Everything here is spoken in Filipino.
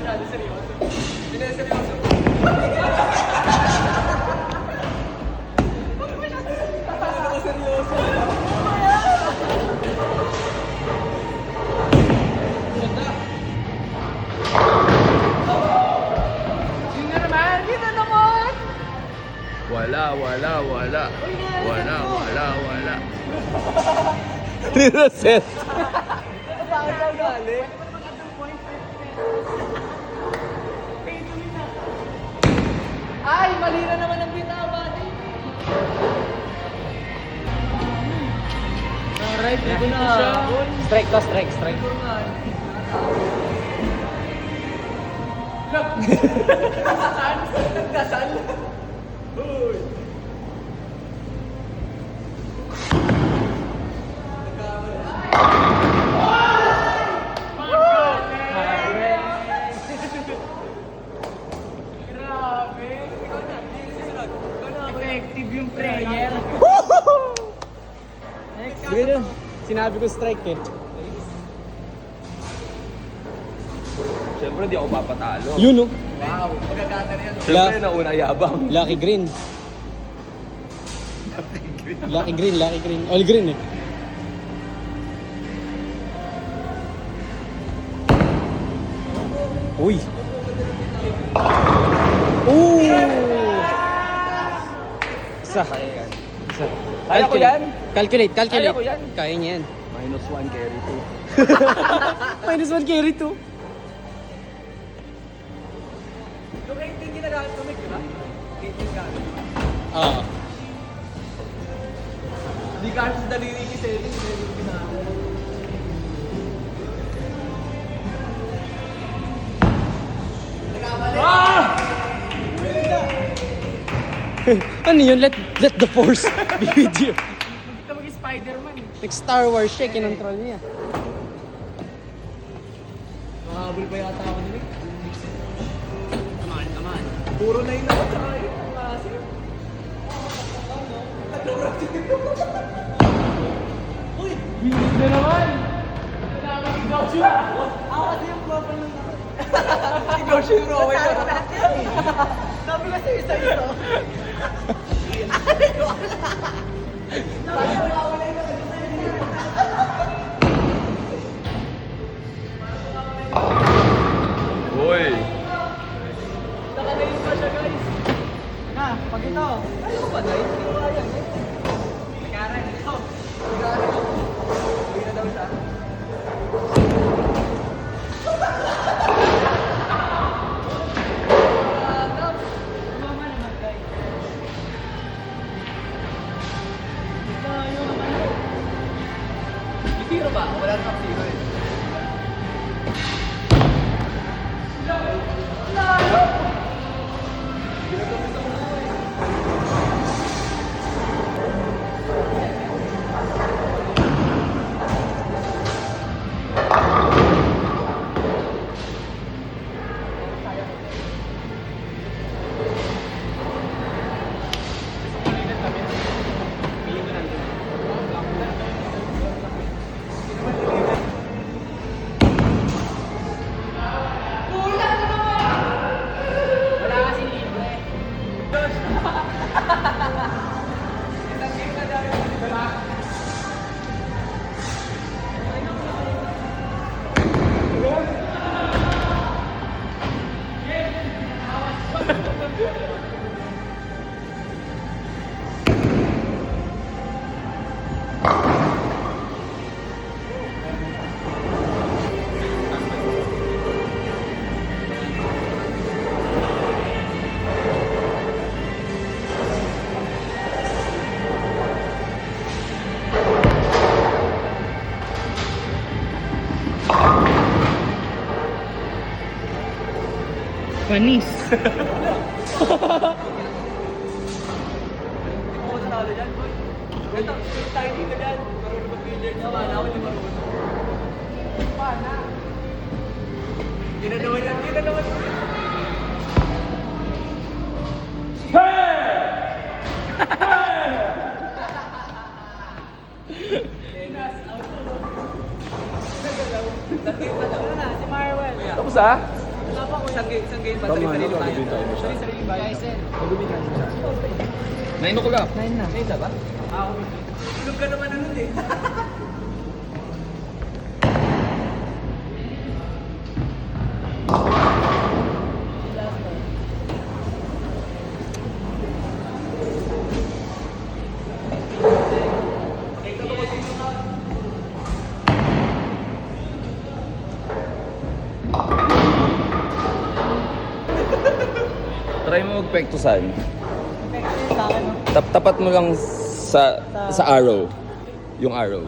masyado seryoso. Hindi na seryoso. Wala. Nireset. Bakit daw galing? Ay, mali na naman ang bitawa. Alright, dito na. Strike ka, strike. Nagdasal. Uy. Effective yung prayer. Sige na. Sinabi ko strike eh. Siyempre, di ako papatalo. Yun oh. Wow, magagana na yan. Siyempre, nauna yabang. Lucky green. Lucky green. All green eh. Uy. Isa. Isa. Kaya ko yan. Calculate. Kaya ko yan. Kaya niya yan. -1 carry -1 carry 2. Yung 18 ginagamit ko, di ba? 18 gamit. Ah. Hindi ka sa daliri ni Selly, hindi yung ginagawa. Ano yun? Let the force be with you. Hindi ka mag-Spider-Man eh. Like Star Wars siya, kinontrol niya. Mahabol pa yata ako nila. Come on. Puro na yun ako tsaka yung klase. Uy! Bilis na naman! Ikaw siya! Ako kasi yung global ng naman. Ikaw siya yung Rowan na. Sabi kasi isa ito. Uy! Nakalayin pa siya guys. Na, pag ito. Ayaw ba na? Hindi ko kaya. Nag-aaral ito. Nag-aaral ito. Hindi na daw siya. Zero ba? Wala nang zero eh. Panis. Ako nanalo dyan, boy. Ito, tayo dito dyan. Marunong mag-billiard na wala ako, hindi marunong. Paana? Yun na naman yan, yun na naman. Tapos ah? pa ko. Isang game pa. Tama, Sarili-sarili tayo. nagagawin tayo masyado. Sarili-sarili tayo. Guys, sir. 9 o'clock. 9 na. 9 na ba? Tulog ka naman nun eh. Try mo magpektusan. Sa akin, no? Tapat mo lang sa arrow. Yung arrow.